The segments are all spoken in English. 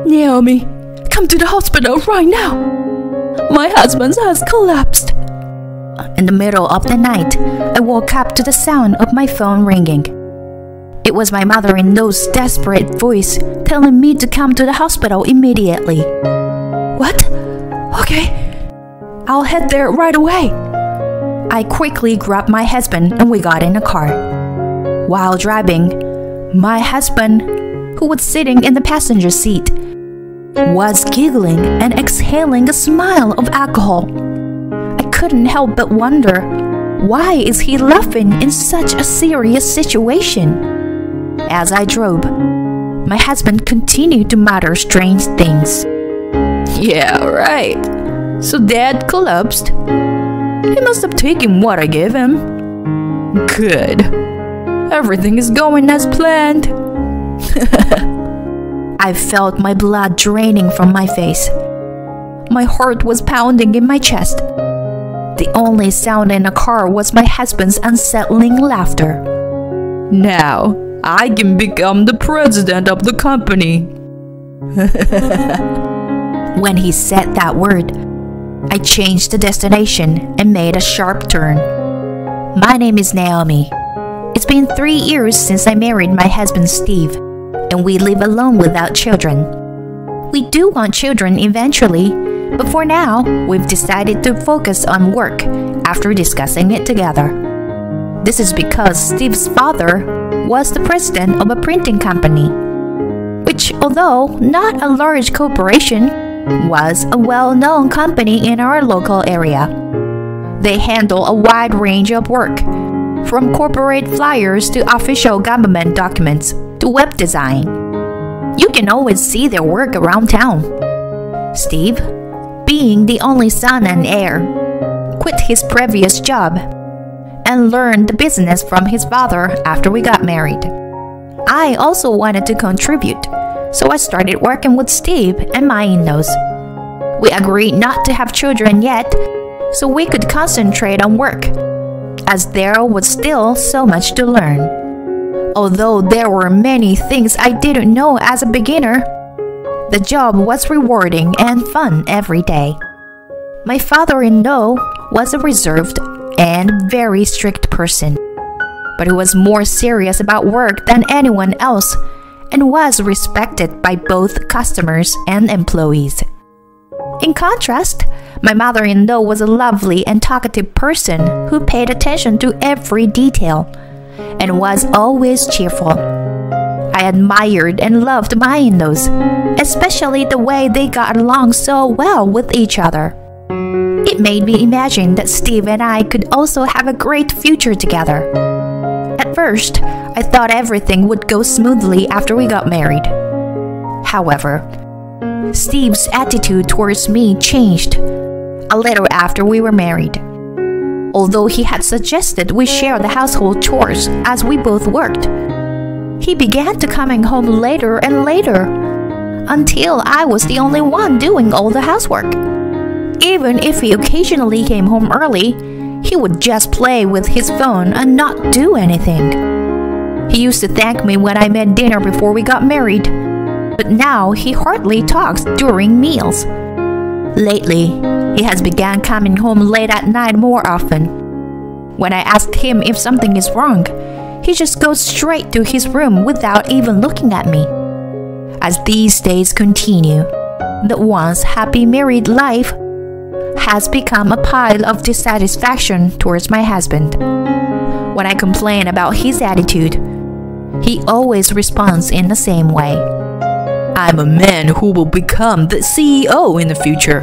Naomi, come to the hospital right now. My husband has collapsed. In the middle of the night, I woke up to the sound of my phone ringing. It was my mother-in-law's desperate voice telling me to come to the hospital immediately. What? Okay, I'll head there right away. I quickly grabbed my husband and we got in a car. While driving, my husband, who was sitting in the passenger seat, was giggling and exhaling a smile of alcohol. I couldn't help but wonder, why is he laughing in such a serious situation? As I drove, my husband continued to mutter strange things. Yeah, right. So Dad collapsed. He must have taken what I gave him. Good. Everything is going as planned. I felt my blood draining from my face. My heart was pounding in my chest. The only sound in the car was my husband's unsettling laughter. Now, I can become the president of the company. When he said that word, I changed the destination and made a sharp turn. My name is Naomi. It's been 3 years since I married my husband Steve, and we live alone without children. We do want children eventually, but for now, we've decided to focus on work after discussing it together. This is because Steve's father was the president of a printing company, which, although not a large corporation, was a well-known company in our local area. They handle a wide range of work, from corporate flyers to official government documents to web design. You can always see their work around town. Steve, being the only son and heir, quit his previous job and learned the business from his father after we got married. I also wanted to contribute, so I started working with Steve and my in-laws. We agreed not to have children yet, so we could concentrate on work, as there was still so much to learn. Although there were many things I didn't know as a beginner, the job was rewarding and fun every day. My father-in-law was a reserved and very strict person, but he was more serious about work than anyone else and was respected by both customers and employees. In contrast, my mother-in-law was a lovely and talkative person who paid attention to every detail and was always cheerful. I admired and loved my in-laws, especially the way they got along so well with each other. It made me imagine that Steve and I could also have a great future together. At first, I thought everything would go smoothly after we got married. However, Steve's attitude towards me changed a little after we were married. Although he had suggested we share the household chores as we both worked, he began to coming home later and later, until I was the only one doing all the housework. Even if he occasionally came home early, he would just play with his phone and not do anything. He used to thank me when I made dinner before we got married, but now he hardly talks during meals. Lately, he has begun coming home late at night more often. When I asked him if something is wrong, he just goes straight to his room without even looking at me. As these days continue, the once happy married life has become a pile of dissatisfaction towards my husband. When I complain about his attitude, he always responds in the same way. I'm a man who will become the CEO in the future.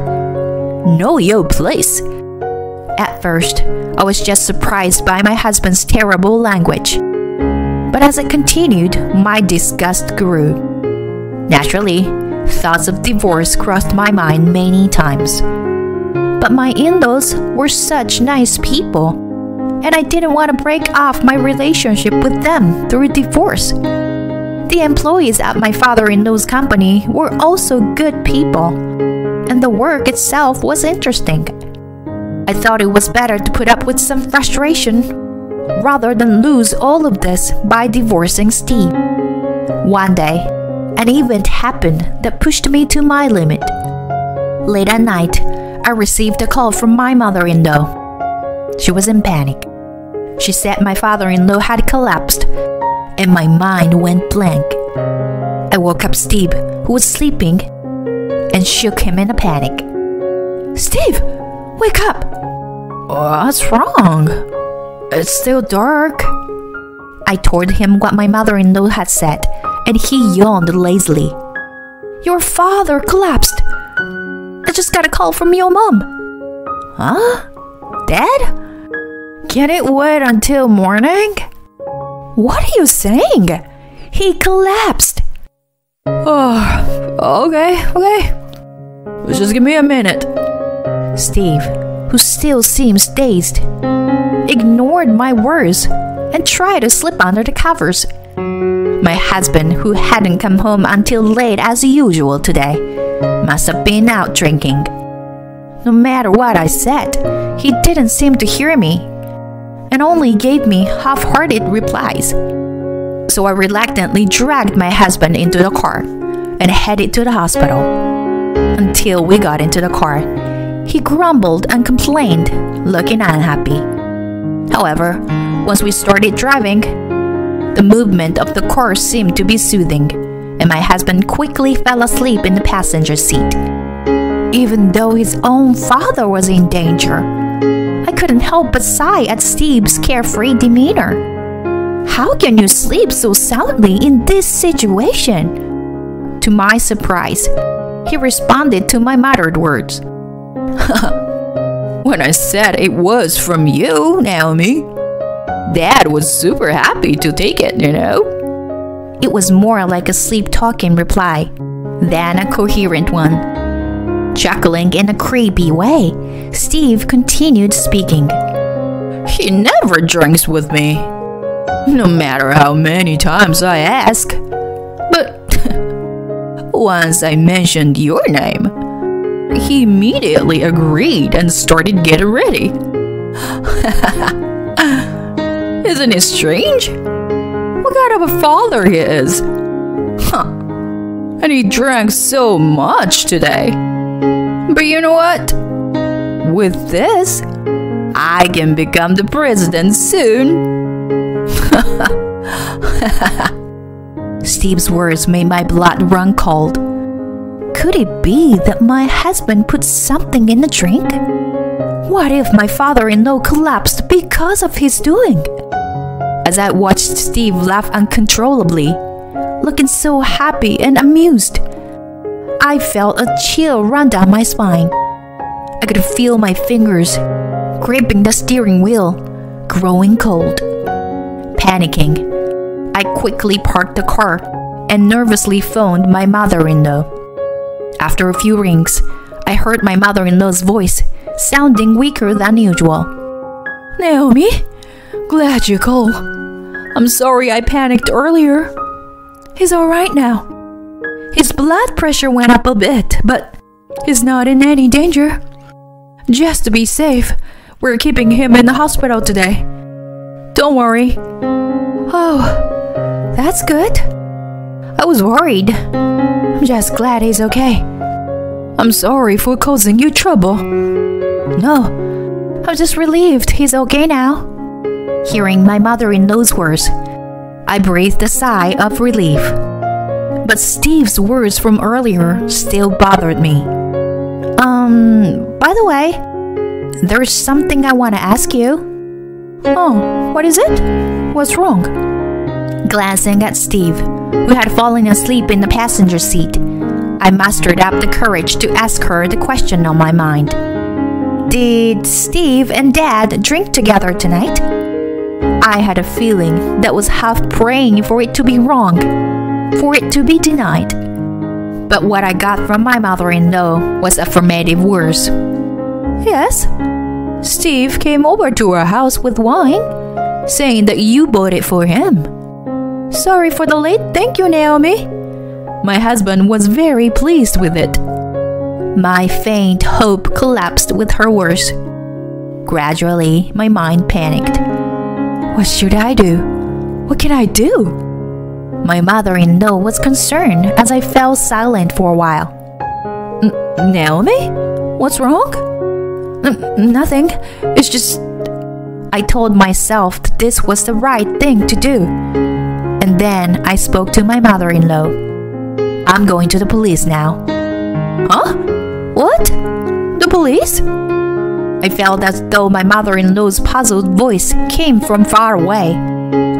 Know your place. At first, I was just surprised by my husband's terrible language. But as it continued, my disgust grew. Naturally, thoughts of divorce crossed my mind many times. But my in-laws were such nice people, and I didn't want to break off my relationship with them through divorce. The employees at my father-in-law's company were also good people, and the work itself was interesting. I thought it was better to put up with some frustration rather than lose all of this by divorcing Steve. One day, An event happened that pushed me to my limit. Late at night, I received a call from my mother-in-law. She was in panic. She said my father-in-law had collapsed, and my mind went blank. I woke up Steve, who was sleeping, and shook him in a panic. "Steve, wake up!" "What's wrong? It's still dark." I told him what my mother-in-law had said, and he yawned lazily. "Your father collapsed. I just got a call from your mom." "Huh? Dead? Can it wait until morning?" "What are you saying? He collapsed." "Oh, okay. Just give me a minute." Steve, who still seems dazed, ignored my words and tried to slip under the covers. My husband, who hadn't come home until late as usual today, must have been out drinking. No matter what I said, he didn't seem to hear me and only gave me half-hearted replies. So I reluctantly dragged my husband into the car and headed to the hospital. Until we got into the car, he grumbled and complained, looking unhappy. However, once we started driving, the movement of the car seemed to be soothing, and my husband quickly fell asleep in the passenger seat. Even though his own father was in danger, I couldn't help but sigh at Steve's carefree demeanor. How can you sleep so soundly in this situation? To my surprise, he responded to my muttered words. "When I said it was from you, Naomi, Dad was super happy to take it, you know." It was more like a sleep-talking reply than a coherent one. Chuckling in a creepy way, Steve continued speaking. "He never drinks with me, no matter how many times I ask. But once I mentioned your name, he immediately agreed and started getting ready. Isn't it strange? What kind of a father he is? Huh. And he drank so much today. But you know what? With this, I can become the president soon." Steve's words made my blood run cold. Could it be that my husband put something in the drink? What if my father-in-law collapsed because of his doing? As I watched Steve laugh uncontrollably, looking so happy and amused, I felt a chill run down my spine. I could feel my fingers gripping the steering wheel, growing cold. Panicking, I quickly parked the car and nervously phoned my mother-in-law. After a few rings, I heard my mother-in-law's voice, sounding weaker than usual. "Naomi, glad you called. I'm sorry I panicked earlier. He's all right now. His blood pressure went up a bit, but he's not in any danger. Just to be safe, we're keeping him in the hospital today. Don't worry." "Oh, that's good. I was worried. I'm just glad he's okay. I'm sorry for causing you trouble." "No, I'm just relieved he's okay now." Hearing my mother-in-law's words, I breathed a sigh of relief. But Steve's words from earlier still bothered me. By the way, there's something I want to ask you." "Oh, what is it? What's wrong?" Glancing at Steve, who had fallen asleep in the passenger seat, I mustered up the courage to ask her the question on my mind. "Did Steve and Dad drink together tonight?" I had a feeling that was half praying for it to be wrong, for it to be denied. But what I got from my mother-in-law was affirmative words. "Yes, Steve came over to our house with wine, saying that you bought it for him." "Sorry for the late thank you, Naomi." My husband was very pleased with it. My faint hope collapsed with her words. Gradually, my mind panicked. What should I do? What can I do? My mother-in-law was concerned as I fell silent for a while. Naomi? What's wrong? Nothing. It's just... I told myself that this was the right thing to do. And then I spoke to my mother-in-law. I'm going to the police now. Huh? What? The police? I felt as though my mother-in-law's puzzled voice came from far away,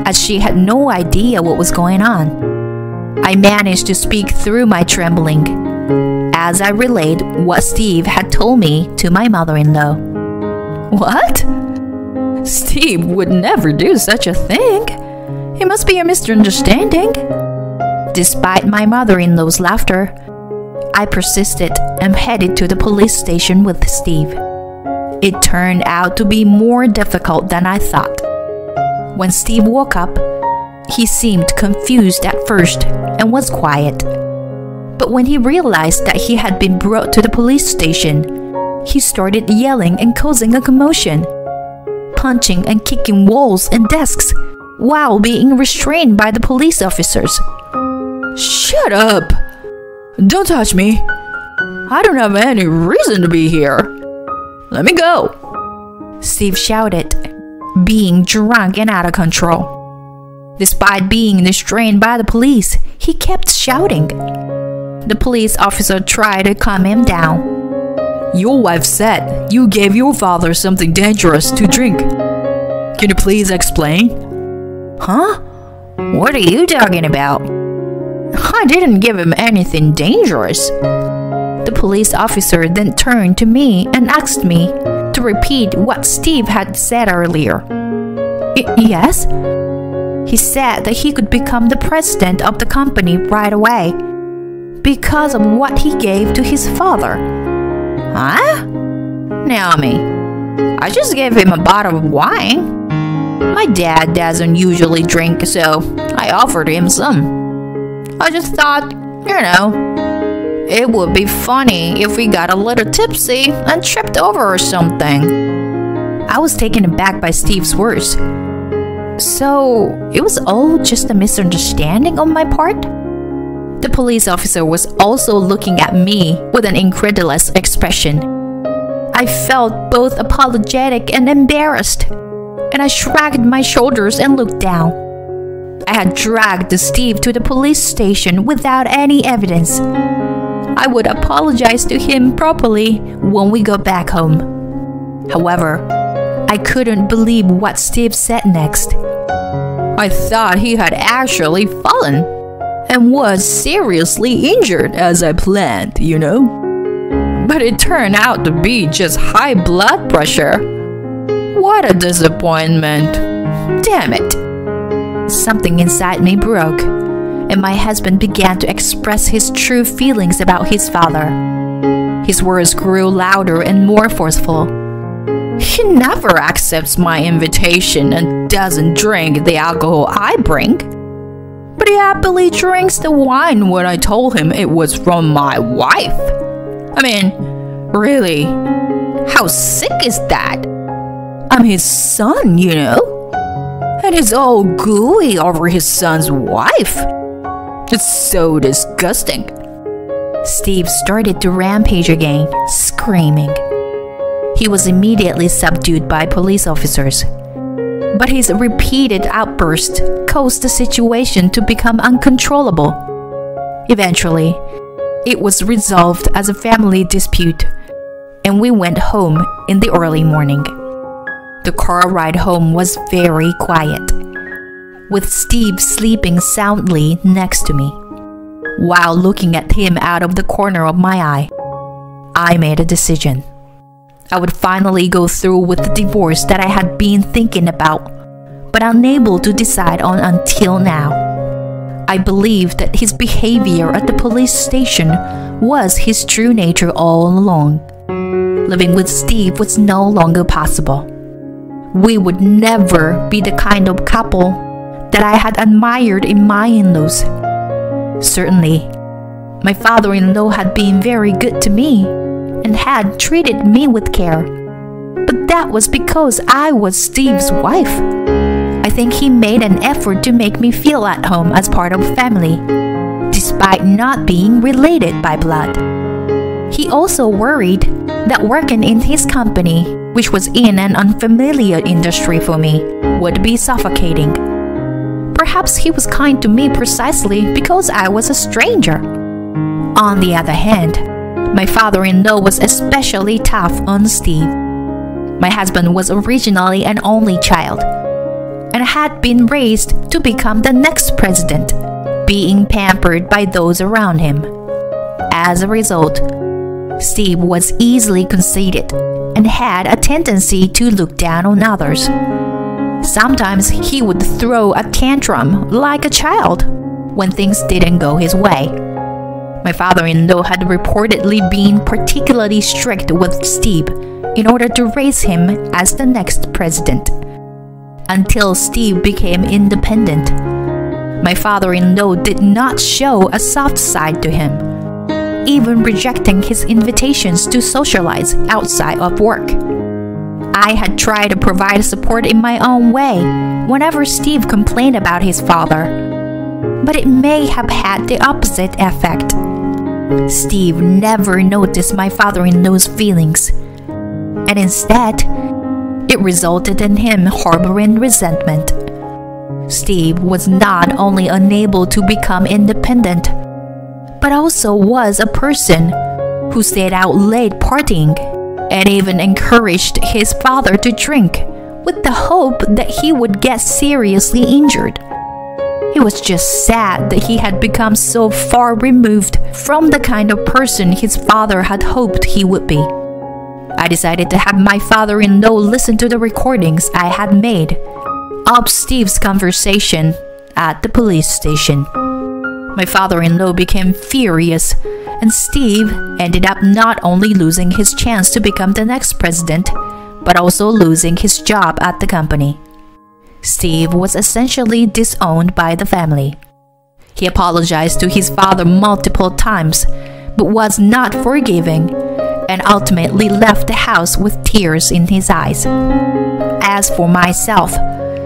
as she had no idea what was going on. I managed to speak through my trembling, as I relayed what Steve had told me to my mother-in-law. What? Steve would never do such a thing. It must be a misunderstanding. Despite my mother-in-law's laughter, I persisted and headed to the police station with Steve. It turned out to be more difficult than I thought. When Steve woke up, he seemed confused at first and was quiet. But when he realized that he had been brought to the police station, he started yelling and causing a commotion, punching and kicking walls and desks while being restrained by the police officers. Shut up! Don't touch me! I don't have any reason to be here. Let me go! Steve shouted, being drunk and out of control. Despite being restrained by the police, he kept shouting. The police officer tried to calm him down. Your wife said you gave your father something dangerous to drink. Can you please explain? Huh? What are you talking about? I didn't give him anything dangerous. The police officer then turned to me and asked me to repeat what Steve had said earlier. Yes? He said that he could become the president of the company right away because of what he gave to his father. Huh? Naomi, I just gave him a bottle of wine. My dad doesn't usually drink, so I offered him some. I just thought, it would be funny if we got a little tipsy and tripped over or something. I was taken aback by Steve's words. So, it was all just a misunderstanding on my part? The police officer was also looking at me with an incredulous expression. I felt both apologetic and embarrassed, and I shrugged my shoulders and looked down. I had dragged Steve to the police station without any evidence. I would apologize to him properly when we got back home. However, I couldn't believe what Steve said next. I thought he had actually fallen and was seriously injured as I planned, But it turned out to be just high blood pressure. What a disappointment. Damn it. Something inside me broke, and my husband began to express his true feelings about his father. His words grew louder and more forceful. He never accepts my invitation and doesn't drink the alcohol I bring. But he happily drinks the wine when I told him it was from my wife. I mean, really, how sick is that? I'm his son, And he's all gooey over his son's wife. It's so disgusting. Steve started to rampage again, screaming. He was immediately subdued by police officers. But his repeated outbursts caused the situation to become uncontrollable. Eventually, it was resolved as a family dispute, and we went home in the early morning. The car ride home was very quiet, with Steve sleeping soundly next to me. While looking at him out of the corner of my eye, I made a decision. I would finally go through with the divorce that I had been thinking about, but unable to decide on until now. I believed that his behavior at the police station was his true nature all along. Living with Steve was no longer possible. We would never be the kind of couple that I had admired in my in-laws. Certainly, my father-in-law had been very good to me and had treated me with care. But that was because I was Steve's wife. I think he made an effort to make me feel at home as part of family, despite not being related by blood. He also worried that working in his company, which was in an unfamiliar industry for me, would be suffocating. Perhaps he was kind to me precisely because I was a stranger. On the other hand, my father-in-law was especially tough on Steve. My husband was originally an only child and had been raised to become the next president, being pampered by those around him. As a result, Steve was easily conceited and had a tendency to look down on others. Sometimes he would throw a tantrum like a child when things didn't go his way. My father-in-law had reportedly been particularly strict with Steve in order to raise him as the next president. Until Steve became independent, my father-in-law did not show a soft side to him, even rejecting his invitations to socialize outside of work. I had tried to provide support in my own way whenever Steve complained about his father, but it may have had the opposite effect. Steve never noticed my father-in-law's feelings, and instead, it resulted in him harboring resentment. Steve was not only unable to become independent, but also was a person who stayed out late partying and even encouraged his father to drink with the hope that he would get seriously injured. It was just sad that he had become so far removed from the kind of person his father had hoped he would be. I decided to have my father-in-law listen to the recordings I had made of Steve's conversation at the police station. My father-in-law became furious, and Steve ended up not only losing his chance to become the next president, but also losing his job at the company. Steve was essentially disowned by the family. He apologized to his father multiple times, but was not forgiving, and ultimately left the house with tears in his eyes. As for myself,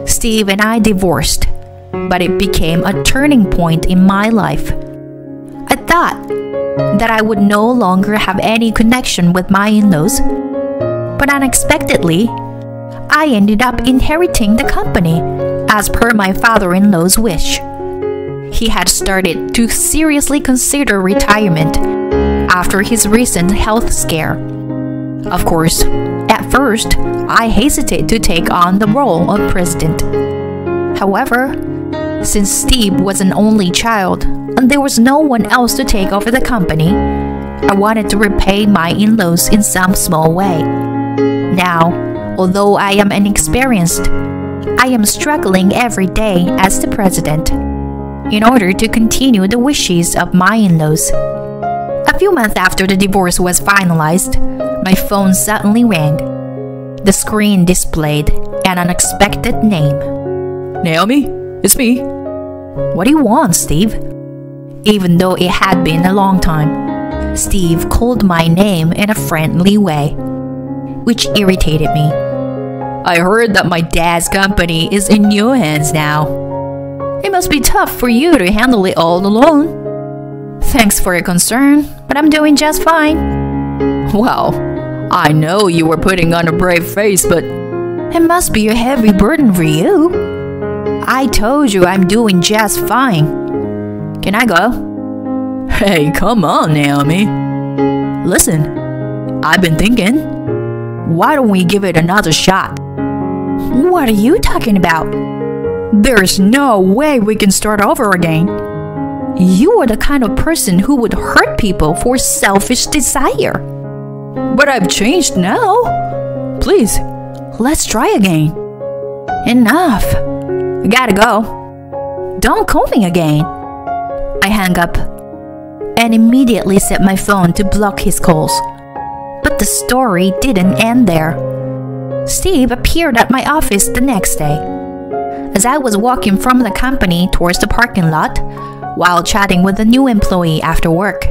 Steve and I divorced, but it became a turning point in my life. I thought that I would no longer have any connection with my in-laws, but unexpectedly, I ended up inheriting the company as per my father-in-law's wish. He had started to seriously consider retirement after his recent health scare. Of course, at first, I hesitated to take on the role of president. However, since Steve was an only child and there was no one else to take over the company, I wanted to repay my in-laws in some small way. Now, although I am inexperienced, I am struggling every day as the president in order to continue the wishes of my in-laws. A few months after the divorce was finalized, my phone suddenly rang. The screen displayed an unexpected name. Naomi, it's me. What do you want, Steve? Even though it had been a long time, Steve called my name in a friendly way, which irritated me. I heard that my dad's company is in your hands now. It must be tough for you to handle it all alone. Thanks for your concern, but I'm doing just fine. Well, I know you were putting on a brave face, but it must be a heavy burden for you. I told you I'm doing just fine. Can I go? Hey, come on, Naomi. Listen, I've been thinking, why don't we give it another shot? What are you talking about? There's no way we can start over again. You are the kind of person who would hurt people for selfish desire. But I've changed now. Please, let's try again. Enough. I gotta go. Don't call me again. I hung up and immediately set my phone to block his calls. But the story didn't end there. Steve appeared at my office the next day. As I was walking from the company towards the parking lot, while chatting with a new employee after work,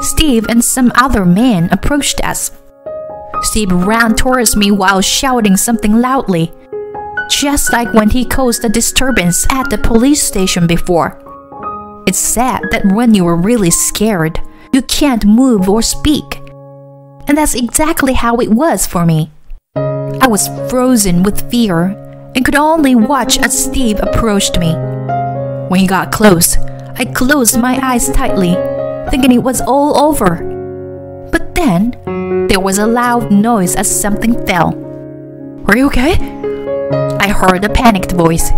Steve and some other men approached us. Steve ran towards me while shouting something loudly. just like when he caused a disturbance at the police station before. It's sad that when you are really scared, you can't move or speak. And that's exactly how it was for me. I was frozen with fear and could only watch as Steve approached me. When he got close, I closed my eyes tightly, thinking it was all over. But then, there was a loud noise as something fell. "Are you okay?" I heard a panicked voice.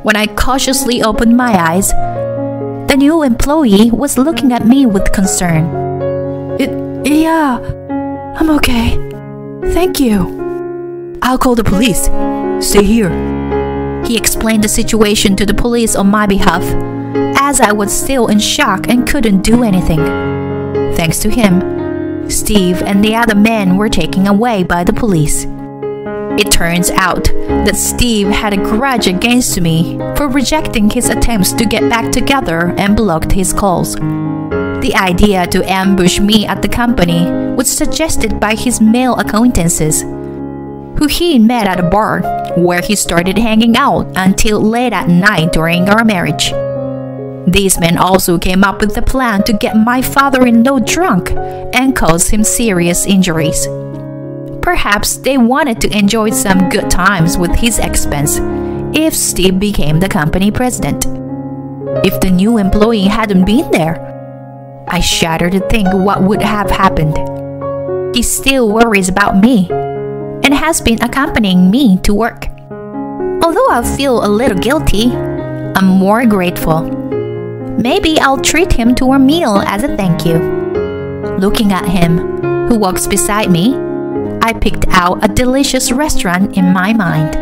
When I cautiously opened my eyes, the new employee was looking at me with concern. Yeah, I'm okay. Thank you." "I'll call the police. Stay here." He explained the situation to the police on my behalf, as I was still in shock and couldn't do anything. Thanks to him, Steve and the other men were taken away by the police. It turns out that Steve had a grudge against me for rejecting his attempts to get back together and blocked his calls. The idea to ambush me at the company was suggested by his male acquaintances, who he met at a bar where he started hanging out until late at night during our marriage. These men also came up with the plan to get my father-in-law drunk and cause him serious injuries. Perhaps they wanted to enjoy some good times with his expense if Steve became the company president. If the new employee hadn't been there, I shudder to think what would have happened. He still worries about me and has been accompanying me to work. Although I feel a little guilty, I'm more grateful. Maybe I'll treat him to a meal as a thank you. Looking at him, who walks beside me, I picked out a delicious restaurant in my mind.